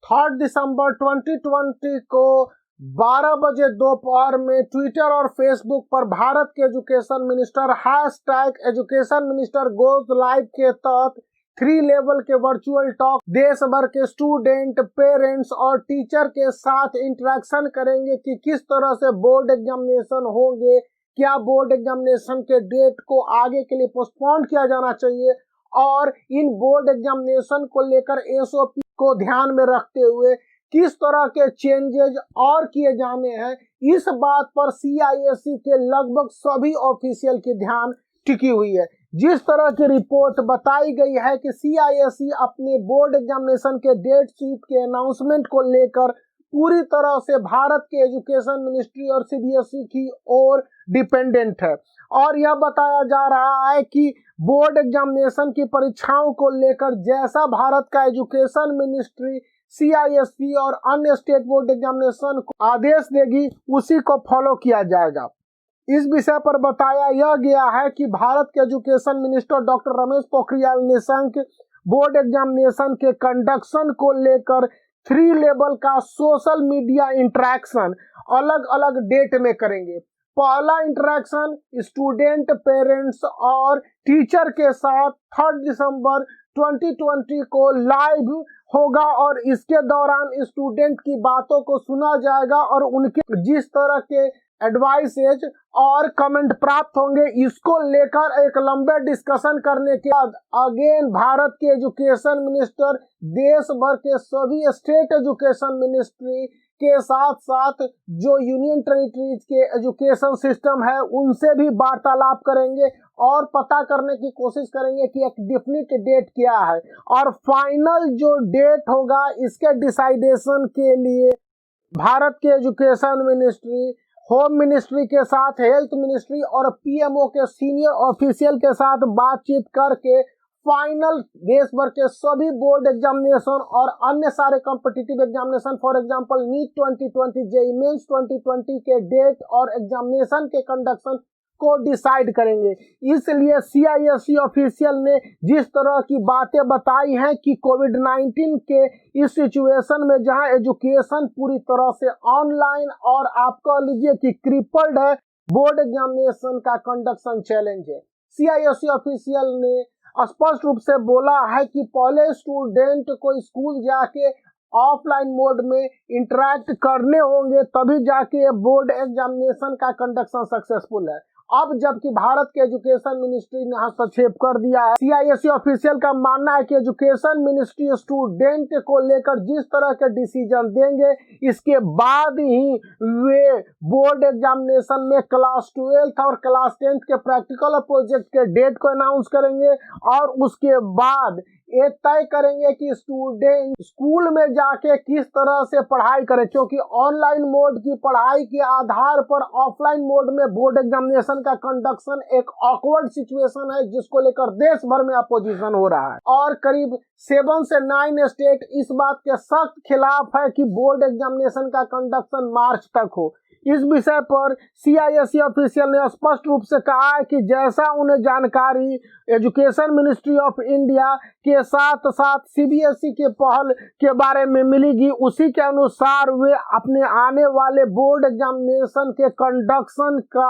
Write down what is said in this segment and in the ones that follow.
3 दिसंबर 2020 को 12 बजे दोपहर में ट्विटर और फेसबुक पर भारत के education minister #education minister goes live के तहत 3 लेवल के वर्चुअल टॉक देश भर के स्टूडेंट, पेरेंट्स और टीचर के साथ इंटरेक्शन करेंगे कि किस तरह से बोर्ड एग्जामिनेशन होंगे, क्या बोर्ड एग्जामिनेशन के डेट को आगे के लिए पोस्टपोन किया जाना चाहिए और इन बोर्ड एग्जामिनेशन को लेकर एसओपी को ध्यान में रखते हुए किस तरह के चेंजेज और किए जाने हैं। इस बात पर सीआईएससी के लगभग सभी ऑफिशियल की ध्यान टिकी हुई है। जिस तरह की रिपोर्ट बताई गई है कि सीआईएससी अपने बोर्ड एग्जामिनेशन के डेट शीट के अनाउंसमेंट को लेकर पूरी तरह से भारत के एजुकेशन मिनिस्ट्री और सीबीएसई की ओर डिपेंडेंट है और यह बताया जा रहा है कि बोर्ड एग्जामिनेशन की परीक्षाओं को लेकर जैसा भारत का एजुकेशन मिनिस्ट्री, सीआईएससी और अन्य स्टेट बोर्ड एग्जामिनेशन को आदेश देगी उसी को फॉलो किया जाएगा। इस विषय पर बताया यह गया है कि भारत के education minister doctor Ramesh Pokhriyal Nishank board examination के कंडक्शन को लेकर 3 लेवल का सोशल मीडिया इंटरेक्शन अलग अलग डेट में करेंगे। पहला इंटरेक्शन स्टूडेंट, पेरेंट्स और टीचर के साथ 3 दिसंबर 2020 को लाइव होगा और इसके दौरान स्टूडेंट की बातों को सुना जाएगा और उनके जिस तरह के एडवाइसेज और कमेंट प्राप्त होंगे इसको लेकर एक लंबे डिस्कशन करने के बाद अगेन भारत के एजुकेशन मिनिस्टर देश भर के सभी स्टेट एजुकेशन मिनिस्ट्री के साथ साथ जो यूनियन टेरिटरीज के एजुकेशन सिस्टम है उनसे भी वार्तालाप करेंगे और पता करने की कोशिश करेंगे कि एक डेफिनेट डेट क्या है और फाइनल जो डेट होगा इसके डिसाइडेशन के लिए भारत के एजुकेशन मिनिस्ट्री, होम मिनिस्ट्री के साथ हेल्थ मिनिस्ट्री और पीएमओ के सीनियर ऑफिशियल के साथ बातचीत करके फाइनल देश भर के सभी बोर्ड एग्जामिनेशन और अन्य सारे competitive examination for example NEET 2020, JEE mains 2020 के डेट और एग्जामिनेशन के कंडक्शन को डिसाइड करेंगे। इसलिए सीआईएससी ऑफिशियल ने जिस तरह की बातें बताई हैं कि कोविड-19 के इस सिचुएशन में जहां एजुकेशन पूरी तरह से ऑनलाइन और आप कह लीजिए कि क्रिपल्ड है, बोर्ड एग्जामिनेशन का कंडक्शन चैलेंज है। सीआईएससी ऑफिशियल ने स्पष्ट रूप से बोला है कि पहले स्टूडेंट को स्कूल जाके ऑफलाइन मोड में इंटरेक्ट करने होंगे तभी जाके बोर्ड एग्जामिनेशन का कंडक्शन सक्सेसफुल है। अब जबकि भारत के एजुकेशन मिनिस्ट्री ने हस्तक्षेप कर दिया है, सीआईएससी ऑफिशियल का मानना है कि एजुकेशन मिनिस्ट्री स्टूडेंट को लेकर जिस तरह के डिसीजन देंगे इसके बाद ही वे बोर्ड एग्जामिनेशन में क्लास 12 और क्लास 10 के प्रैक्टिकल और प्रोजेक्ट के डेट को अनाउंस करेंगे और उसके बाद ये तय करेंगे कि स्टूडेंट स्कूल में जाके किस तरह से पढ़ाई करें, क्योंकि ऑनलाइन मोड की पढ़ाई के आधार पर ऑफलाइन मोड में बोर्ड एग्जामिनेशन का कंडक्शन एक ऑकवर्ड सिचुएशन है जिसको लेकर देश भर में अपोजिशन हो रहा है और करीब 7 से 9 स्टेट इस बात के सख्त खिलाफ है कि बोर्ड एग्जामिनेशन का कंडक्शन मार्च तक हो। इस विषय पर सीआईएससी ऑफिशियल ने स्पष्ट रूप से कहा है कि जैसा उन्हें जानकारी एजुकेशन मिनिस्ट्री ऑफ इंडिया के साथ साथ सीबीएसई के पहल के बारे में मिलेगी उसी के अनुसार वे अपने आने वाले बोर्ड एग्जामिनेशन के कंडक्शन का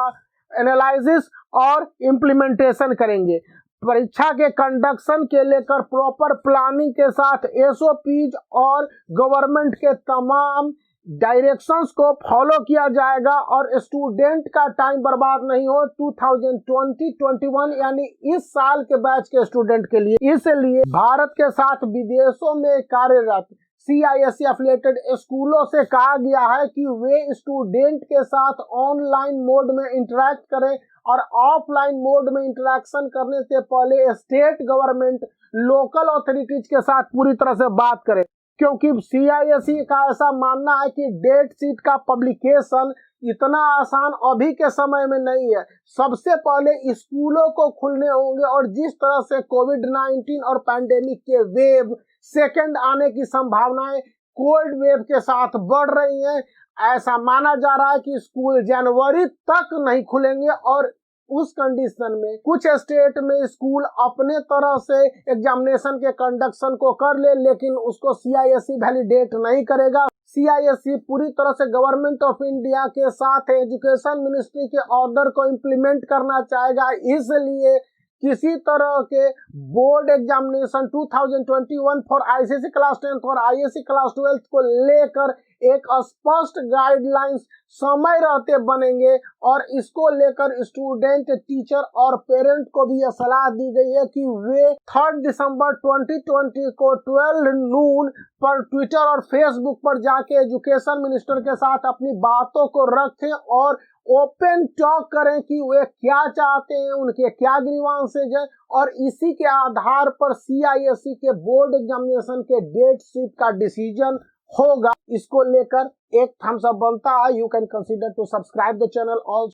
एनालिसिस और इम्प्लीमेंटेशन करेंगे। परीक्षा के कंडक्शन के लेकर प्रॉपर प्लानिंग के साथ एसओपीज और गवर्नमेंट के तमाम डायरेक्शंस को फॉलो किया जाएगा और स्टूडेंट का टाइम बर्बाद नहीं हो 2020-21 यानी इस साल के बैच के स्टूडेंट के लिए। इसलिए भारत के साथ विदेशों में कार्यरत सीआईएससी एफिलिएटेड स्कूलों से कहा गया है कि वे स्टूडेंट के साथ ऑनलाइन मोड में इंटरेक्ट करें और ऑफलाइन मोड में इंटरेक्शन करने से पहले स्टेट गवर्नमेंट, लोकल अथॉरिटीज के साथ पूरी तरह से बात करें, क्योंकि सीआईएससी का ऐसा मानना है कि डेट शीट का पब्लिकेशन इतना आसान अभी के समय में नहीं है। सबसे पहले स्कूलों को खुलने होंगे और जिस तरह से कोविड-19 और पैंडेमिक के वेव सेकंड आने की संभावनाएं कोल्ड वेव के साथ बढ़ रही हैं, ऐसा माना जा रहा है कि स्कूल जनवरी तक नहीं खुलेंगे और उस कंडीशन में कुछ स्टेट में स्कूल अपने तरह से एग्जामिनेशन के कंडक्शन को कर ले, लेकिन उसको CISE वैलिडेट नहीं करेगा। CISE पूरी तरह से गवर्नमेंट ऑफ इंडिया के साथ एजुकेशन मिनिस्ट्री के ऑर्डर को इम्प्लीमेंट करना चाहेगा। इसलिए किसी तरह के board examination 2021 for ICSE class 10 और ISC क्लास 12 को लेकर एक स्पष्ट गाइडलाइंस समय रहते बनेंगे और इसको लेकर स्टूडेंट, टीचर और पेरेंट को भी यह सलाह दी गई है कि वे 3 दिसंबर 2020 को 12 नून पर ट्विटर और फेसबुक पर जाके एजुकेशन मिनिस्टर के साथ अपनी बातों को रखें और ओपन टॉक करें कि वे क्या चाहते हैं, उनके क्या ग्रीवांसेज है, और इसी के आधार पर CISE के बोर्ड एग्जामिनेशन के डेट शीट का डिसीजन होगा। इसको लेकर एक थम्स अप बनता है। You can consider to subscribe the channel also.